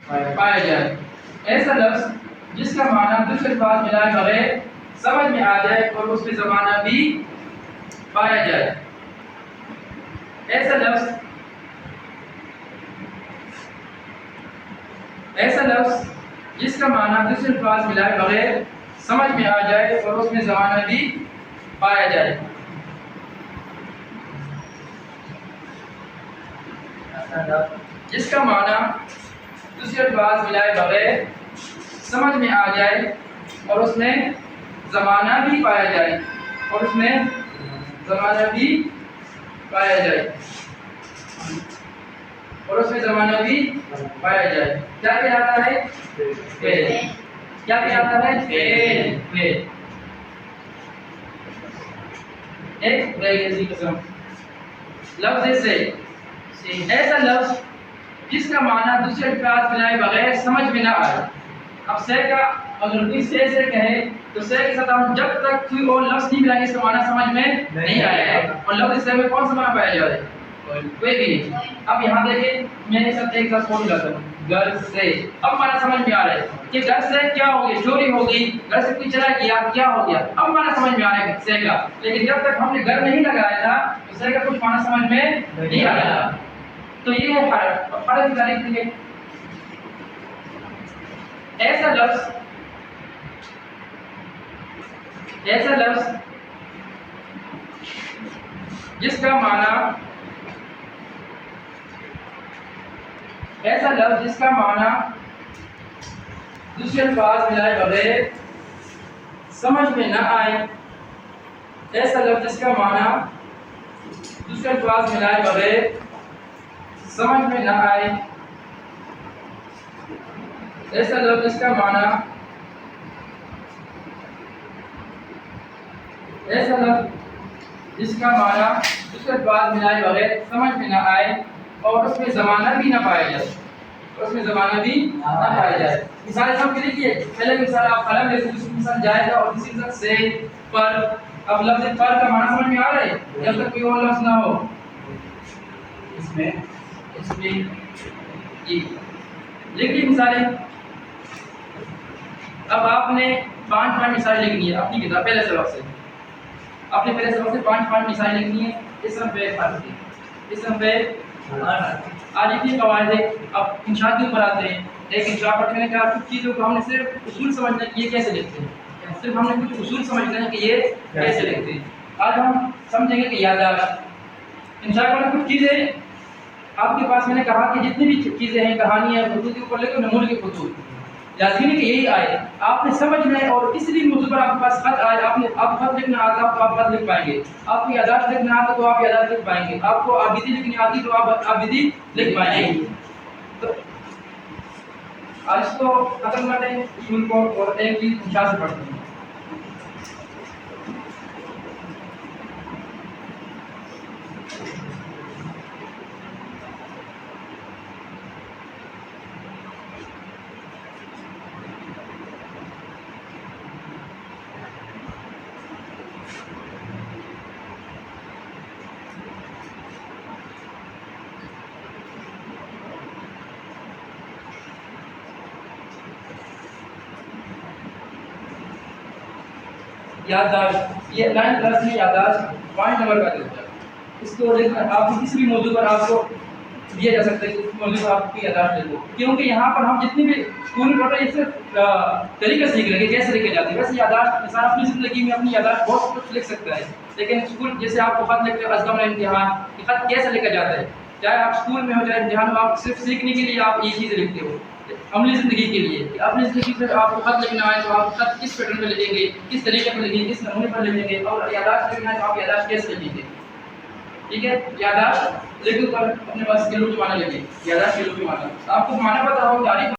پایا جائے. ایسا لفظ جس کا معنی دوسرے الفاظ ملائے بغیر سمجھ میں آ جائے اور اس میں زمانہ بھی پایا جائے. ایسا لفظ جس کا معنی دوسرے الفاظ ملائے بغیر سمجھ میں آ جائے اور اس میں زمانہ بھی پایا جائے. جس کا معنی دوسرے الفاظ ملائے بغیر سمجھ میں آ جائے اور اس میں زمانہ بھی پایا جائے اور اس میں زمانہ بھی پایا جائے اور اس میں زمانہ بھی پایا جائے. کیا کہلاتا ہے؟ فعل. کیا کہلاتا ہے؟ فعل. ایک ویسی قسم لفظ سے ایسا لفظ جس کا معنی دوسرے الفاظ ملائے بغیر سمجھ میں نہ آئے. اب سے کا اگر کوئی سے کہے تو سے کے ساتھ ہم جب تک کوئی اور لفظ نہیں ملائیں گے اس کا معنی سمجھ میں نہیں آئے گا. اور لفظ سے میں کون سا معنی پایا جائے؟ کوئی بھی نہیں. اب یہاں دیکھیں میرے ساتھ ایک ساتھ فون لگا گھر سے. اب معنی سمجھ میں آ رہا ہے کہ گھر سے کیا ہو گیا؟ چوری ہو گئی. گھر سے کوئی چلا گیا, کیا ہو گیا؟ اب معنی سمجھ میں آ رہا ہے سے کا. لیکن جب تک ہم نے گھر نہیں لگایا تھا تو سے کا کچھ معنی سمجھ میں نہیں آ رہا تھا. تو یہ ہے فرق. فرق کی تعریف دیکھیے. ایسا لفظ جس کا معنی دوسرے الفاظ ملائے بغیر سمجھ میں نہ آئے. ایسا لفظ جس کا معنی دوسرے الفاظ ملائے بغیر سمجھ میں نہ آئے. ایسا لفظ جس کا معنی دوسرے الفاظ ملائے بغیر سمجھ میں نہ آئے اور اس میں زمانہ بھی نہ پایا جائے. مثال سب کے لیے پہلے مثال آپ قلم لے دوسری مثال جائے گا اور تیسری مثال سے پر. اب لفظ پر کا معنی سمجھ میں آ رہا ہے جب تک کوئی اور لفظ نہ ہو اس میں لکھیے مثالیں. اب آپ نے 5 مثالیں لکھنی ہے اپنی کتاب پہلے سبق سے. آپ نے پہلے سبق سے 5 مثالیں لکھنی ہے. اسم فعل حرف آج اتنی قواعد ہے. اب انشاء کے اوپر آتے ہیں. ایک انشاء پڑھنے میں کیا کچھ چیزوں کو ہم نے صرف اصول سمجھنا ہے کہ یہ کیسے لکھتے ہیں. صرف ہم نے کچھ اصول سمجھنا ہے کہ یہ کیسے لکھتے ہیں. آج ہم سمجھیں گے کہ یادداشت. انشاء میں کچھ چیزیں آپ کے پاس میں نے کہا کہ جتنی بھی چیزیں ہیں کہانیاں خطوط کے اوپر لکھو نمون کے خطوط. لازمی ہے کہ یہی آئے. آپ نے سمجھنا ہے اور کسی بھی موضوع پر آپ کے پاس خط آئے آپ خط لکھنا آتا تو آپ خط لکھ پائیں گے. آپ کو یادداشت لکھنا آتا تو آپ یادداشت لکھ پائیں گے. آپ کو آبیدی لکھنی آتی تو آپ آبیدی لکھ پائیں گے. تو آج اس کو ختم کرتے ہیں اصول کو اور ایک چیز انشاء سے پڑھتے ہیں. یادداشت یہ 9 کلاس میں یادداشت پوائنٹ نمبر کا دیتا ہے. اس کو لکھنا آپ کسی بھی موضوع پر آپ کو دیا جا سکتا ہے کہ اس موضوع پر آپ کی یادداشت لکھو. کیونکہ یہاں پر ہم جتنی بھی اسکول میں پڑھتے ہیں اس سے طریقہ سیکھ لیں گے کیسے لکھے جاتے ہیں. ویسے یادداشت انسان اپنی زندگی میں اپنی یادداشت بہت کچھ لکھ سکتا ہے. لیکن اسکول جیسے آپ کو خط لکھتے ہیں ازدم امتحان کہ خط کیسے لکھا جاتا ہے. چاہے آپ اسکول میں ہو چاہے امتحان میں آپ صرف سیکھنے کے لیے آپ یہ چیزیں لکھتے ہو. عملی زندگی کے لیے اپنی زندگی سے آپ کو خط لکھنا ہے تو آپ خط کس پیٹرن پہ لکھیں گے, کس طریقے پہ لکھیں گے, کس نمونے پر لکھیں گے. اور یادداشت لکھنا ہے تو آپ یادداشت کیسے لکھیں گے. ٹھیک ہے. یادداشت لکھنے پر اپنے پاس اسکلوں کے معنی لکھیں. یادداشت اسکلوں کے معنی آپ کو معنی پتہ ہو تاریخ